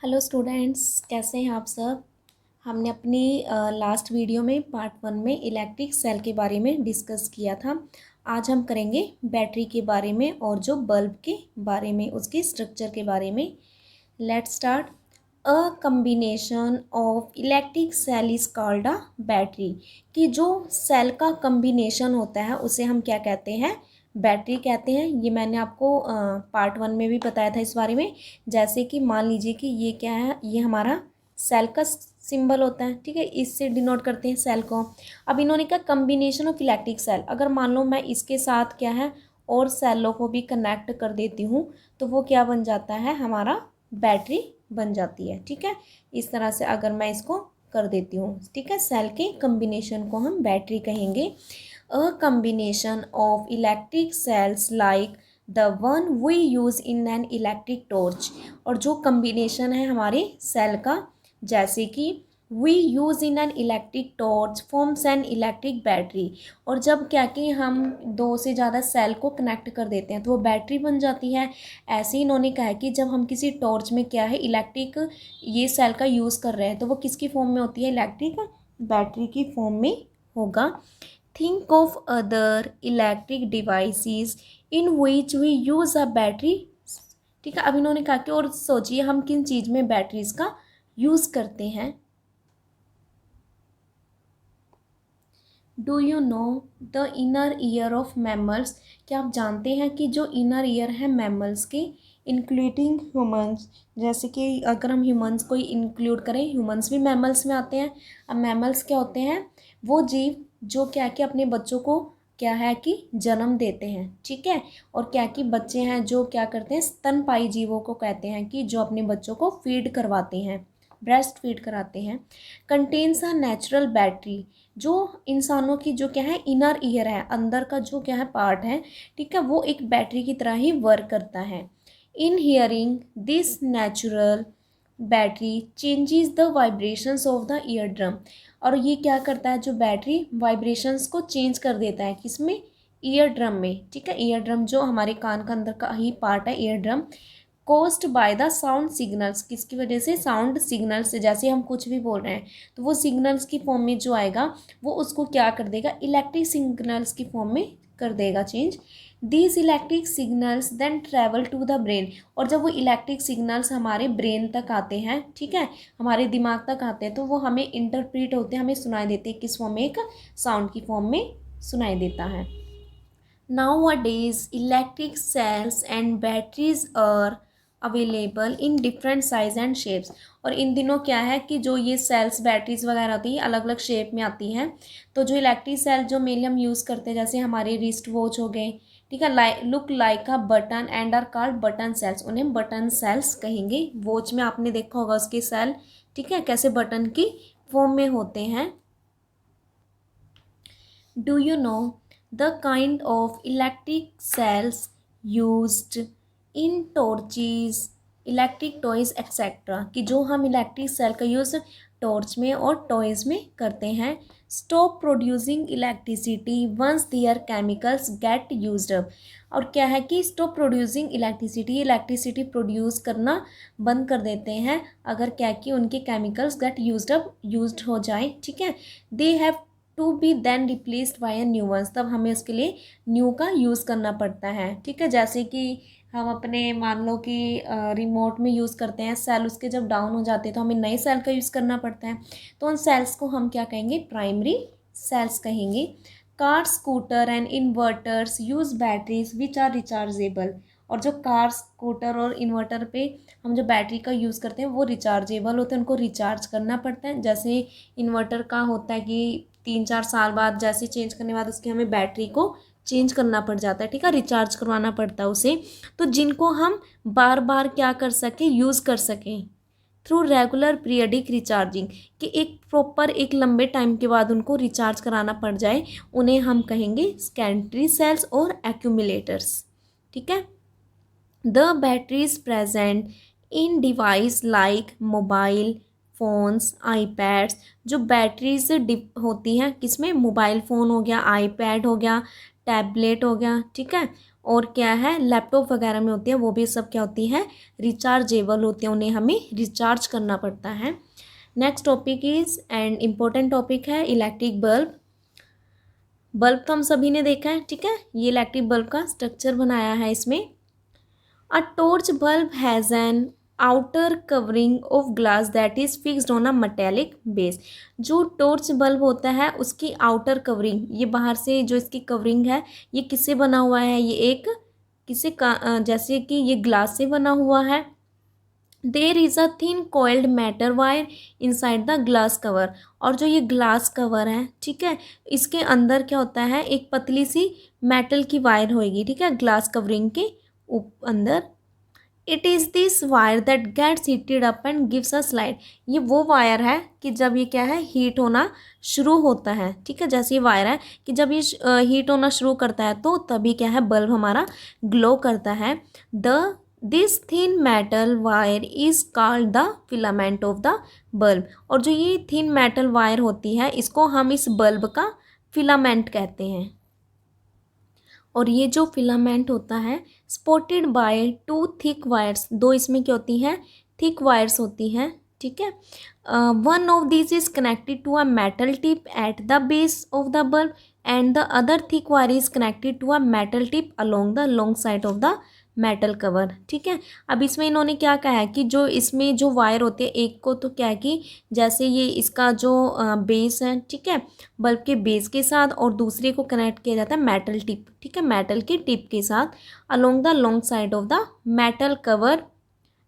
Hello students, कैसे हैं आप सब। हमने अपनी लास्ट वीडियो में पार्ट 1 में इलेक्ट्रिक सेल के बारे में डिस्कस किया था। आज हम करेंगे बैटरी के बारे में और जो बल्ब के बारे में, उसके स्ट्रक्चर के बारे में। Let's start. A combination of electric cell is called a battery. कि जो सेल का कम्बिनेशन होता है उसे हम क्या कहते हैं, बैटरी कहते हैं। ये मैंने आपको पार्ट 1 में भी बताया था इस बारे में। जैसे कि मान लीजिए कि ये क्या है, ये हमारा सेल का सिंबल होता है, ठीक है, इससे डिनोट करते हैं सेल को। अब इन्होंने कहा कम्बिनेशन ऑफ इलेक्ट्रिक सेल, अगर मान लो मैं इसके साथ क्या है और सेलों को भी कनेक्ट कर देती हूँ तो वो क्या बन जाता है, हमारा बैटरी बन जाती है। ठीक है, इस तरह से अगर मैं इसको कर देती हूँ, ठीक है, सेल के कम्बिनेशन को हम बैटरी कहेंगे। A combination of electric cells like the one we use in an electric torch. और जो कम्बिनेशन है हमारे सेल का, जैसे कि we use in an electric torch forms an electric battery. और जब क्या कि हम दो से ज़्यादा सेल को कनेक्ट कर देते हैं तो वो बैटरी बन जाती है। ऐसे ही इन्होंने कहा है कि जब हम किसी टॉर्च में क्या है, इलेक्ट्रिक ये सेल का यूज़ कर रहे हैं तो वो किसकी फॉर्म में होती है, इलेक्ट्रिक बैटरी की फॉर्म में होगा। Think of other electric devices in which we use a battery. ठीक है, अब इन्होंने कहा कि और सोचिए हम किन चीज़ में बैटरीज का यूज़ करते हैं। Do you know the inner ear of mammals. क्या आप जानते हैं कि जो इनर ईयर है मैमल्स के, इंक्लूडिंग ह्यूमंस, जैसे कि अगर हम ह्यूमंस को इंक्लूड करें, ह्यूमंस भी मैमल्स में आते हैं। अब मैमल्स क्या होते हैं, वो जीव जो क्या कि अपने बच्चों को क्या है कि जन्म देते हैं। ठीक है, और क्या कि बच्चे हैं जो क्या करते हैं, स्तनपायी जीवों को कहते हैं कि जो अपने बच्चों को फीड करवाते हैं, ब्रेस्ट फीड कराते हैं। Contains a natural battery. जो इंसानों की जो क्या है इनर ईयर है, अंदर का जो क्या है पार्ट है, ठीक है, वो एक बैटरी की तरह ही वर्क करता है। In hearing this natural battery changes the vibrations of the ear drum. और ये क्या करता है, जो बैटरी वाइब्रेशंस को चेंज कर देता है, किसमें, ईयर ड्रम में। ठीक है, ईयर ड्रम जो हमारे कान का अंदर का ही पार्ट है, ear drum. Caused by the sound signals, किसकी वजह से, साउंड सिग्नल्स से। जैसे हम कुछ भी बोल रहे हैं तो वो सिग्नल्स की फॉर्म में जो आएगा वो उसको क्या कर देगा, इलेक्ट्रिक सिग्नल्स की फॉर्म में कर देगा change. These electric signals then travel to the brain. और जब वो इलेक्ट्रिक सिग्नल्स हमारे ब्रेन तक आते हैं, ठीक है, हमारे दिमाग तक आते हैं, तो वो हमें इंटरप्रेट होते हैं, हमें सुनाई देते हैं किस फॉर्म में, एक साउंड की फॉर्म में सुनाई देता है। Nowadays, electric cells and batteries are available in different size and shapes. और इन दिनों क्या है कि जो ये सेल्स बैटरीज वगैरह होती है अलग अलग शेप में आती हैं। तो जो इलेक्ट्रिक सेल जो मेनली हम यूज़ करते हैं, जैसे हमारे रिस्ट वॉच हो गए, ठीक है, look like a button and are called button cells, उन्हें बटन सेल्स कहेंगे। वॉच में आपने देखा होगा उसके सेल, ठीक है, कैसे बटन की फॉर्म में होते हैं। Do you know the kind of electric cells used in torches, electric toys etcetera. कि जो हम इलेक्ट्रिक सेल का यूज़ टॉर्च में और टॉयज़ में करते हैं। Stop producing electricity once their chemicals get used up. और क्या है कि stop producing electricity, electricity produce करना बंद कर देते हैं अगर क्या कि उनके chemicals get used up, used हो जाए। ठीक है, they have to be then replaced by a new ones, तब हमें उसके लिए न्यू का यूज़ करना पड़ता है। ठीक है, जैसे कि हम अपने मान लो कि रिमोट में यूज़ करते हैं, सेल उसके जब डाउन हो जाते हैं तो हमें नए सेल का यूज़ करना पड़ता है। तो उन सेल्स को हम क्या कहेंगे, प्राइमरी सेल्स कहेंगे। Car, scooter and inverters use batteries which are rechargeable. और जो कार, स्कूटर और इन्वर्टर पे हम जो बैटरी का यूज़ करते हैं वो रिचार्जेबल होते हैं, उनको रिचार्ज करना पड़ता है। जैसे इन्वर्टर का होता है कि 3-4 साल बाद जैसे चेंज करने के बाद उसकी हमें बैटरी को चेंज करना पड़ जाता है, ठीक है, रिचार्ज करवाना पड़ता है उसे। तो जिनको हम बार बार क्या कर सकें, यूज़ कर सकें थ्रू रेगुलर पीरियडिक रिचार्जिंग, कि एक प्रॉपर एक लंबे टाइम के बाद उनको रिचार्ज कराना पड़ जाए, उन्हें हम कहेंगे सेकेंडरी सेल्स और एक्यूमुलेटर्स। ठीक है, the batteries present in device like mobile phones, iPads. जो बैटरीज डिप होती हैं किसमें, मोबाइल फ़ोन हो गया, आईपैड हो गया, टैबलेट हो गया, ठीक है, और क्या है लैपटॉप वगैरह में होती है, वो भी सब क्या होती है रिचार्जेबल होती हैं, उन्हें हमें रिचार्ज करना पड़ता है। Next topic is and important topic है इलेक्ट्रिक बल्ब। बल्ब तो हम सभी ने देखा है, ठीक है। ये इलेक्ट्रिक बल्ब का स्ट्रक्चर बनाया है इसमें। A torch bulb has an outer covering of glass that is fixed on a metallic base. जो टॉर्च बल्ब होता है उसकी आउटर कवरिंग, ये बाहर से जो इसकी कवरिंग है ये किससे बना हुआ है, ये एक किसी का जैसे कि ये ग्लास से बना हुआ है। There is a thin coiled matter wire inside the glass cover. और जो ये ग्लास कवर है, ठीक है, इसके अंदर क्या होता है एक पतली सी मेटल की वायर होएगी, ठीक है, ग्लास कवरिंग के अंदर। It is this wire that gets heated up and gives a light. ये वो वायर है कि जब ये क्या है हीट होना शुरू होता है, ठीक है, जैसे ये वायर है कि जब ये हीट होना शुरू करता है तो तभी क्या है बल्ब हमारा ग्लो करता है। This thin metal wire is called the filament of the bulb. और जो ये थिन मेटल वायर होती है इसको हम इस बल्ब का फिलामेंट कहते हैं। और ये जो फिलामेंट होता है spotted by two thick wires, दो इसमें क्या होती हैं थिक वायर्स होती हैं, ठीक है। One of this is connected to a metal tip at the base of the bulb and the other thick wire is connected to a metal tip along the long side of the metal cover, ठीक है। अब इसमें इन्होंने क्या कहा है कि जो इसमें जो वायर होते हैं एक को तो क्या है कि जैसे ये इसका जो बेस है, ठीक है, बल्ब के बेस के साथ, और दूसरे को कनेक्ट किया जाता है मेटल टिप, ठीक है, मेटल के टिप के साथ along the long side of the metal cover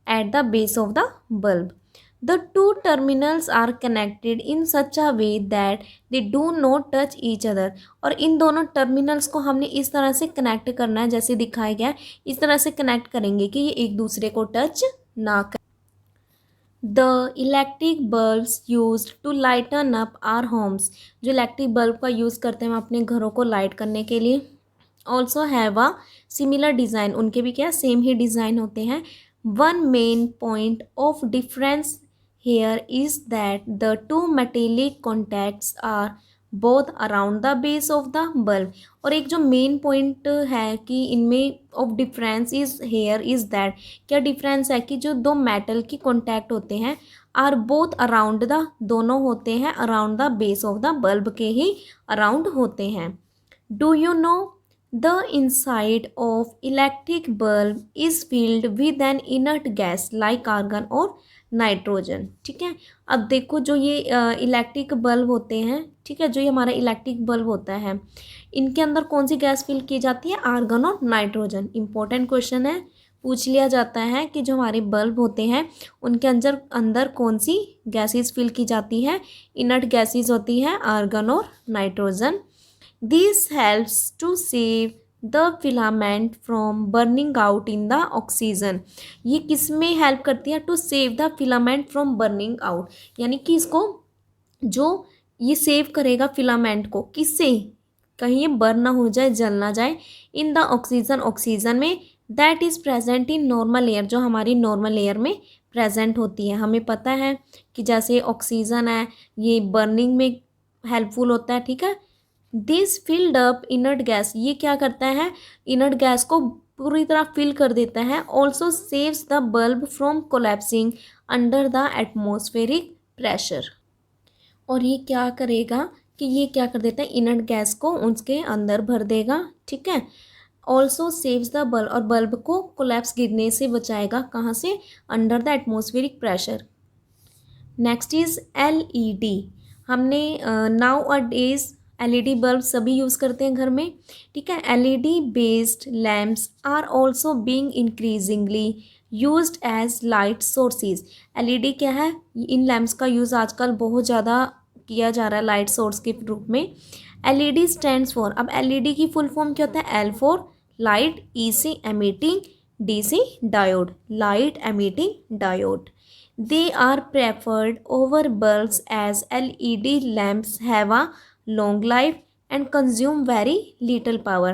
at the base of the bulb. The two terminals are connected in such a way that they do not touch each other। और इन दोनों terminals को हमने इस तरह से connect करना है जैसे दिखाया गया है, इस तरह से कनेक्ट करेंगे कि ये एक दूसरे को टच ना करें। The electric bulbs used to lighten up our homes. जो इलेक्ट्रिक बल्ब का यूज़ करते हैं हम अपने घरों को लाइट करने के लिए। Also have a similar design, उनके भी क्या सेम ही डिज़ाइन होते हैं। One main point of difference here is that the two metallic contacts are both around the base of the bulb। और एक जो मेन पॉइंट है कि इनमें of difference is here is that, क्या डिफरेंस है कि जो दो मेटल की कॉन्टैक्ट होते हैं आर बोथ अराउंड द, दोनों होते हैं around the base of the bulb के ही अराउंड होते हैं। Do you know the inside of electric bulb is filled with an inert gas like argon और नाइट्रोजन, ठीक है। अब देखो जो ये इलेक्ट्रिक बल्ब होते हैं, ठीक है, जो ये हमारा इलेक्ट्रिक बल्ब होता है इनके अंदर कौन सी गैस फिल की जाती है, आर्गन और नाइट्रोजन। इंपॉर्टेंट क्वेश्चन है, पूछ लिया जाता है कि जो हमारे बल्ब होते हैं उनके अंदर कौन सी गैसेस फिल की जाती है, इनर्ट गैसेस होती है आर्गन और nitrogen. This helps to save the filament from burning out in the oxygen. ये किस में हेल्प करती है, to save the filament from burning out, यानी कि इसको जो ये सेव करेगा फिलामेंट को, किससे, कहीं ये बर्न ना हो जाए, जल ना जाए, इन द ऑक्सीजन, ऑक्सीजन में, that is present in normal air, जो हमारी नॉर्मल एयर में प्रेजेंट होती है। हमें पता है कि जैसे ऑक्सीजन है ये बर्निंग में हेल्पफुल होता है, ठीक है। This filled up inert gas, ये क्या करता है इनर्ट गैस को पूरी तरह फिल कर देता है। Also saves the bulb from collapsing under the atmospheric pressure. और ये क्या करेगा कि ये क्या कर देता है इनर्ट गैस को उसके अंदर भर देगा, ठीक है। ऑल्सो सेव्स द बल्ब, और बल्ब को कोलैप्स गिरने से बचाएगा, कहाँ से, under the atmospheric pressure. Next is LED। हमने nowadays LED bulb सभी यूज़ करते हैं घर में, ठीक है। LED based lamps are also being increasingly used as light sources. LED क्या है, इन लैम्प्स का यूज़ आजकल बहुत ज़्यादा किया जा रहा है लाइट सोर्स के रूप में। LED स्टैंड्स फॉर, अब LED की फुल फॉर्म क्या होता है, L फॉर लाइट, E से एमिटिंग, D से diode, light emitting diode. They are preferred over bulbs as LED lamps have a long life and consume very little power।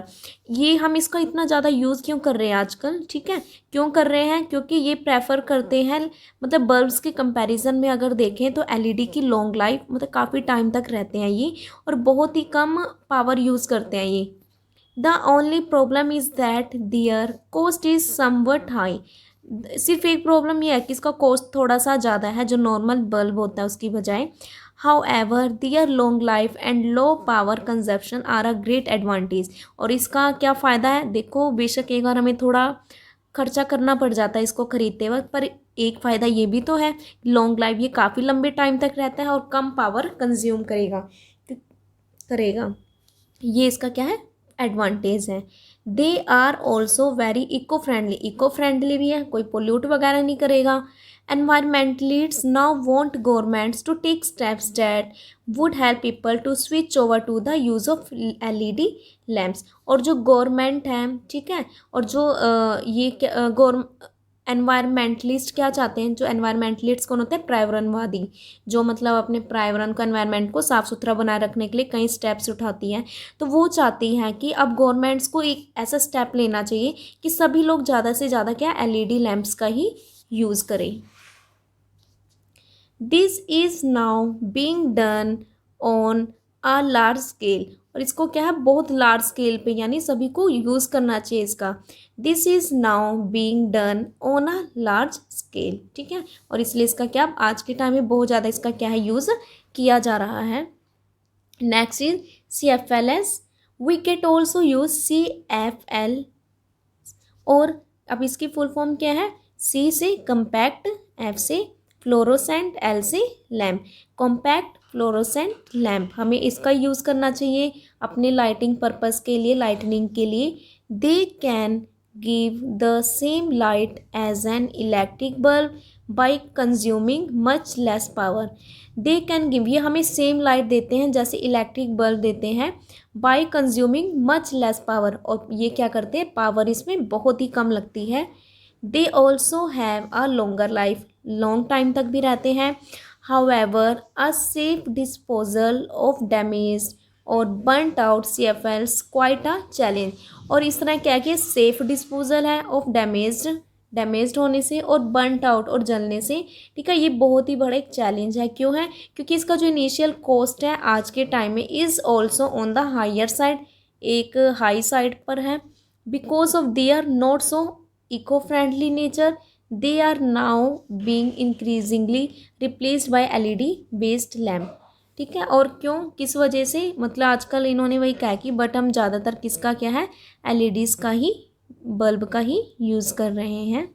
ये हम इसका इतना ज़्यादा यूज़ क्यों कर रहे हैं आजकल, ठीक है, क्यों कर रहे हैं, क्योंकि ये प्रेफर करते हैं, मतलब बल्ब्स के कंपैरिजन में अगर देखें तो LED की लॉन्ग लाइफ, मतलब काफ़ी टाइम तक रहते हैं ये, और बहुत ही कम पावर यूज़ करते हैं ये, the only problem is that their cost is somewhat high. सिर्फ एक प्रॉब्लम ये है कि इसका कॉस्ट थोड़ा सा ज़्यादा है जो नॉर्मल बल्ब होता है उसकी बजाय। However their long life and low power consumption are a great advantage. और इसका क्या फ़ायदा है, देखो बेशक एक बार हमें थोड़ा खर्चा करना पड़ जाता है इसको खरीदते वक्त, पर एक फ़ायदा ये भी तो है, लॉन्ग लाइफ, ये काफ़ी लंबे टाइम तक रहता है और कम पावर कंज्यूम करेगा। ये इसका क्या है, एडवांटेज है। They are also very eco friendly भी है, कोई पोल्यूट वगैरह नहीं करेगा। Environmentalists now want governments to take steps that would help people to switch over to the use of LED lamps. और जो गवर्नमेंट है, ठीक है, और जो एनवायरमेंटलिस्ट क्या चाहते हैं, जो एनवायरमेंटलिस्ट कौन होते हैं, पर्यावरणवादी, जो मतलब अपने पर्यावरण को, एनवायरनमेंट को साफ़ सुथरा बनाए रखने के लिए कई स्टेप्स उठाती हैं। तो वो चाहती हैं कि अब गवर्नमेंट्स को एक ऐसा स्टेप लेना चाहिए कि सभी लोग ज़्यादा से ज़्यादा क्या एलईडी लैंप्स का ही यूज़ करें। This is now being done on a large scale. और इसको क्या है, बहुत लार्ज स्केल पे, यानी सभी को यूज़ करना चाहिए इसका। This is now being done on a large scale, ठीक है। और इसलिए इसका क्या, आज के टाइम में बहुत ज़्यादा इसका क्या है, यूज़ किया जा रहा है। Next is CFLS। We can also use CFL। और अब इसकी फुल फॉर्म क्या है, C से कम्पैक्ट, F से फ्लोरोसेंट, L से लैम्प। कॉम्पैक्ट फ्लोरोसेंट लैम्प, हमें इसका यूज़ करना चाहिए अपने लाइटिंग पर्पस के लिए, लाइटनिंग के लिए। They can give the same light as an electric bulb by consuming much less power. They can give, ये हमें सेम लाइट देते हैं जैसे इलेक्ट्रिक बल्ब देते हैं, by consuming much less power, और ये क्या करते हैं, पावर इसमें बहुत ही कम लगती है। They also have a longer life, long time तक भी रहते हैं। However a safe disposal of damage और burnt out CFLs quite a challenge. और इस तरह क्या कि सेफ डिस्पोजल है ऑफ डैमेज्ड होने से, और बर्नट आउट और जलने से, ठीक है, ये बहुत ही बड़ा एक चैलेंज है। क्यों है, क्योंकि इसका जो इनिशियल कॉस्ट है आज के टाइम में is also on the higher side, एक हाई साइड पर है। Because of they are not so eco friendly nature, they are now being increasingly replaced by LED based lamp, ठीक है। और क्यों, किस वजह से, मतलब आजकल इन्होंने वही कहा कि बट हम ज़्यादातर किसका क्या है, LEDs का ही, बल्ब का ही यूज़ कर रहे हैं।